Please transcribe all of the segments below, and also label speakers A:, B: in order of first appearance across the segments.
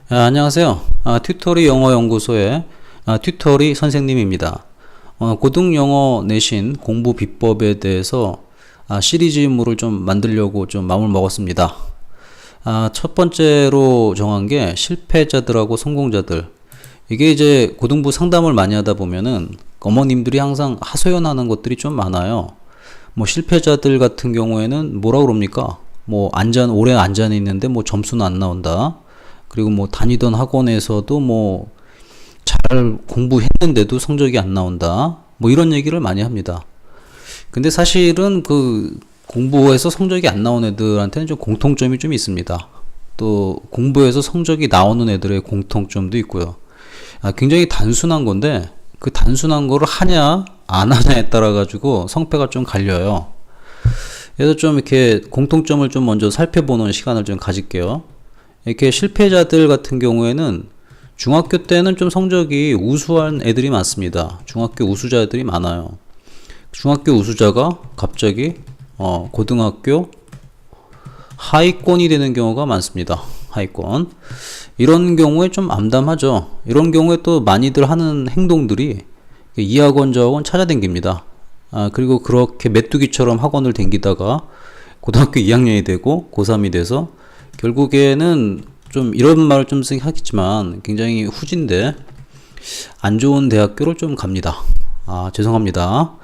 A: 안녕하세요. 튜터리 영어연구소의 튜터리 선생님입니다. 고등영어 내신 공부 비법에 대해서 시리즈물을 좀 만들려고 좀 마음을 먹었습니다. 첫 번째로 정한 게 실패자들하고 성공자들. 이게 이제 고등부 상담을 많이 하다 보면은 어머님들이 항상 하소연하는 것들이 좀 많아요. 뭐 실패자들 같은 경우에는 뭐라 그럽니까? 뭐 오래 안전에 있는데 뭐 점수는 안 나온다. 그리고 뭐 다니던 학원에서도 뭐 잘 공부했는데도 성적이 안 나온다. 뭐 이런 얘기를 많이 합니다. 근데 사실은 그 공부에서 성적이 안 나온 애들한테는 좀 공통점이 좀 있습니다. 또 공부에서 성적이 나오는 애들의 공통점도 있고요. 굉장히 단순한 건데 그 단순한 거를 하냐 안 하냐에 따라 가지고 성패가 좀 갈려요. 그래서 좀 이렇게 공통점을 좀 먼저 살펴보는 시간을 좀 가질게요. 이렇게 실패자들 같은 경우에는 중학교 때는 좀 성적이 우수한 애들이 많습니다. 중학교 우수자들이 많아요. 중학교 우수자가 갑자기 고등학교 하위권이 되는 경우가 많습니다. 하위권. 이런 경우에 좀 암담하죠. 이런 경우에 또 많이들 하는 행동들이 이 학원 저 학원 찾아다닙니다. 그리고 그렇게 메뚜기처럼 학원을 다니다가 고등학교 2학년이 되고 고3이 돼서 결국에는 좀 이런 말을 좀 쓰긴 하겠지만 굉장히 후진데 안 좋은 대학교를 좀 갑니다. 죄송합니다.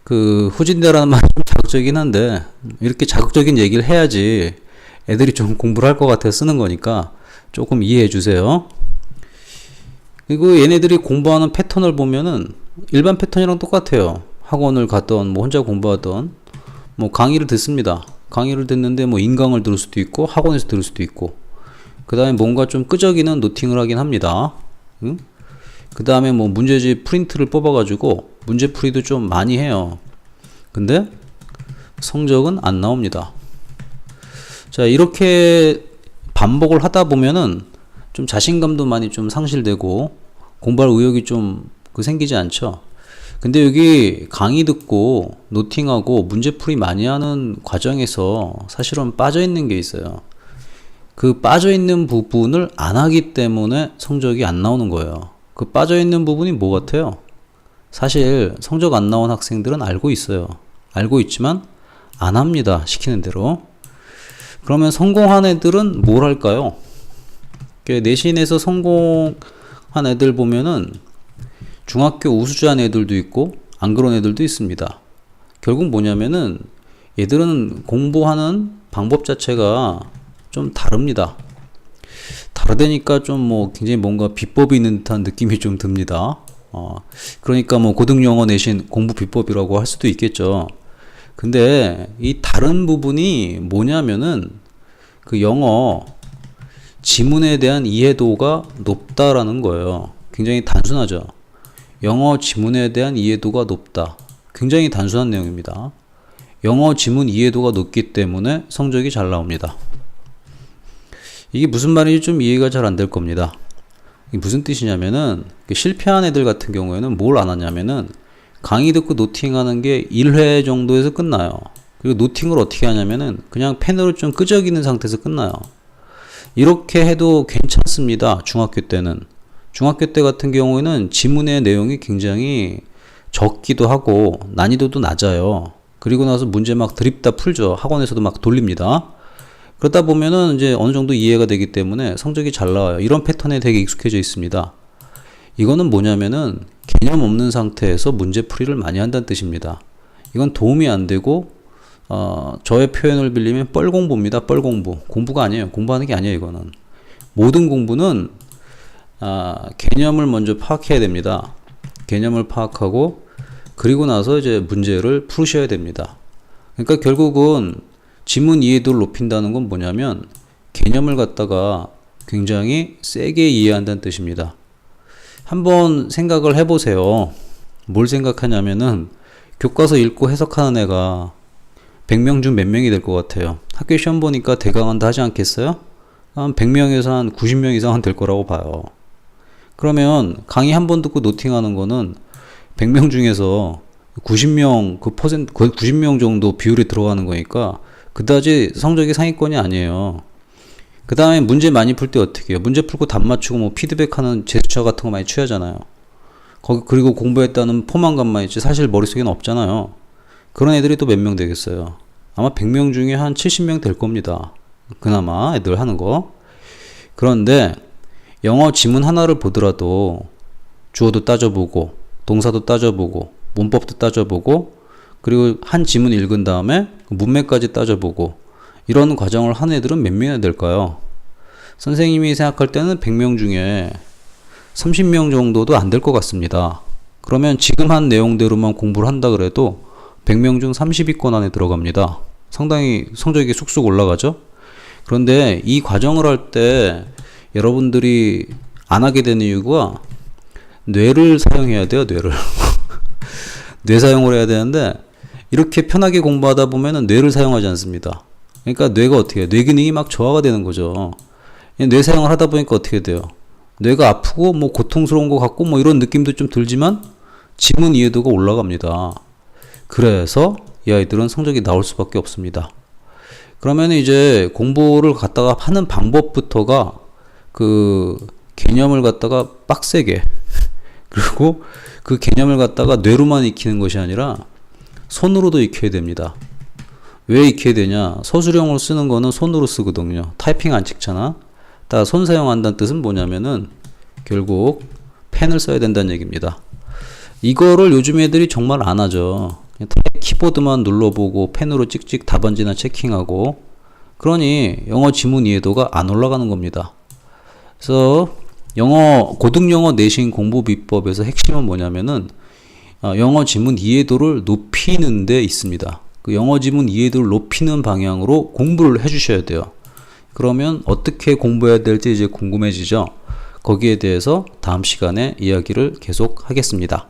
A: 그 후진대라는 말이 좀 자극적이긴 한데 이렇게 자극적인 얘기를 해야지 애들이 좀 공부를 할 것 같아서 쓰는 거니까 조금 이해해 주세요. 그리고 얘네들이 공부하는 패턴을 보면은 일반 패턴이랑 똑같아요. 학원을 가던 뭐 혼자 공부하던 뭐 강의를 듣습니다. 강의를 듣는데 뭐 인강을 들을 수도 있고 학원에서 들을 수도 있고 그 다음에 뭔가 좀 끄적이는 노팅을 하긴 합니다. 그 다음에 뭐 문제집 프린트를 뽑아 가지고 문제풀이도 좀 많이 해요. 근데 성적은 안 나옵니다. 자, 이렇게 반복을 하다 보면은 좀 자신감도 많이 좀 상실되고 공부할 의욕이 좀 생기지 않죠. 근데 여기 강의 듣고 노팅하고 문제풀이 많이 하는 과정에서 사실은 빠져있는 게 있어요. 그 빠져있는 부분을 안 하기 때문에 성적이 안 나오는 거예요. 그 빠져있는 부분이 뭐 같아요? 사실 성적 안 나온 학생들은 알고 있어요. 알고 있지만 안 합니다. 시키는 대로. 그러면 성공한 애들은 뭘 할까요? 내신에서 성공한 애들 보면은 중학교 우수자한 애들도 있고 안 그런 애들도 있습니다. 결국 뭐냐면은 얘들은 공부하는 방법 자체가 좀 다릅니다. 다르다니까 좀 뭐 굉장히 뭔가 비법이 있는 듯한 느낌이 좀 듭니다. 그러니까 뭐 고등영어 내신 공부 비법이라고 할 수도 있겠죠. 근데 이 다른 부분이 뭐냐면은 그 영어 지문에 대한 이해도가 높다라는 거예요. 굉장히 단순하죠. 영어 지문에 대한 이해도가 높다. 굉장히 단순한 내용입니다. 영어 지문 이해도가 높기 때문에 성적이 잘 나옵니다. 이게 무슨 말인지 좀 이해가 잘 안 될 겁니다. 이게 무슨 뜻이냐면은 실패한 애들 같은 경우에는 뭘 안 하냐면은 강의 듣고 노팅하는 게 1회 정도에서 끝나요. 그리고 노팅을 어떻게 하냐면은 그냥 펜으로 좀 끄적이는 상태에서 끝나요. 이렇게 해도 괜찮습니다. 중학교 때는. 중학교 때 같은 경우에는 지문의 내용이 굉장히 적기도 하고 난이도도 낮아요. 그리고 나서 문제 막 드립다 풀죠. 학원에서도 막 돌립니다. 그러다 보면은 이제 어느 정도 이해가 되기 때문에 성적이 잘 나와요. 이런 패턴에 되게 익숙해져 있습니다. 이거는 뭐냐면은 개념 없는 상태에서 문제풀이를 많이 한다는 뜻입니다. 이건 도움이 안 되고 저의 표현을 빌리면 뻘공부입니다. 뻘공부. 공부가 아니에요. 공부하는 게 아니에요. 이거는. 모든 공부는 개념을 먼저 파악해야 됩니다. 개념을 파악하고 그리고 나서 이제 문제를 풀으셔야 됩니다. 그러니까 결국은 지문 이해도를 높인다는 건 뭐냐면 개념을 갖다가 굉장히 세게 이해한다는 뜻입니다. 한번 생각을 해보세요. 뭘 생각하냐면은 교과서 읽고 해석하는 애가 100명 중 몇 명이 될 것 같아요. 학교 시험 보니까 대강한다 하지 않겠어요? 한 100명에서 한 90명 이상은 될 거라고 봐요. 그러면 강의 한 번 듣고 노팅하는 거는 100명 중에서 90명 90명 정도 비율이 들어가는 거니까 그다지 성적이 상위권이 아니에요. 그 다음에 문제 많이 풀 때 어떻게 해요? 문제 풀고 답 맞추고 뭐 피드백하는 제스처 같은 거 많이 취하잖아요. 그리고 공부했다는 포만감만 있지 사실 머릿속에는 없잖아요. 그런 애들이 또 몇 명 되겠어요? 아마 100명 중에 한 70명 될 겁니다. 그나마 애들 하는 거. 그런데 영어 지문 하나를 보더라도 주어도 따져보고 동사도 따져보고 문법도 따져보고 그리고 한 지문 읽은 다음에 문맥까지 따져보고 이런 과정을 하는 애들은 몇 명이나 될까요? 선생님이 생각할 때는 100명 중에 30명 정도도 안 될 것 같습니다. 그러면 지금 한 내용대로만 공부를 한다 그래도 100명 중 30위권 안에 들어갑니다. 상당히 성적이 쑥쑥 올라가죠? 그런데 이 과정을 할 때 여러분들이 안 하게 되는 이유가 뇌를 사용해야 돼요, 뇌를. 뇌 사용을 해야 되는데 이렇게 편하게 공부하다 보면은 뇌를 사용하지 않습니다. 그러니까 뇌가 어떻게 해요? 뇌 기능이 막 저하가 되는 거죠. 뇌 사용을 하다 보니까 어떻게 돼요? 뇌가 아프고 뭐 고통스러운 것 같고 뭐 이런 느낌도 좀 들지만 지문 이해도가 올라갑니다. 그래서 이 아이들은 성적이 나올 수밖에 없습니다. 그러면 이제 공부를 갖다가 하는 방법부터가 그 개념을 갖다가 빡세게 그리고 그 개념을 갖다가 뇌로만 익히는 것이 아니라 손으로도 익혀야 됩니다. 왜 익혀야 되냐? 서술형을 쓰는 거는 손으로 쓰거든요. 타이핑 안 찍잖아. 다 손 사용한다는 뜻은 뭐냐면은 결국 펜을 써야 된다는 얘기입니다. 이거를 요즘 애들이 정말 안 하죠. 그냥 키보드만 눌러보고 펜으로 찍찍 답안지나 체킹하고 그러니 영어 지문 이해도가 안 올라가는 겁니다. 그래서 고등영어 내신 공부 비법에서 핵심은 뭐냐면은 영어 지문 이해도를 높이는 데 있습니다. 그 영어 지문 이해도를 높이는 방향으로 공부를 해주셔야 돼요. 그러면 어떻게 공부해야 될지 이제 궁금해지죠? 거기에 대해서 다음 시간에 이야기를 계속 하겠습니다.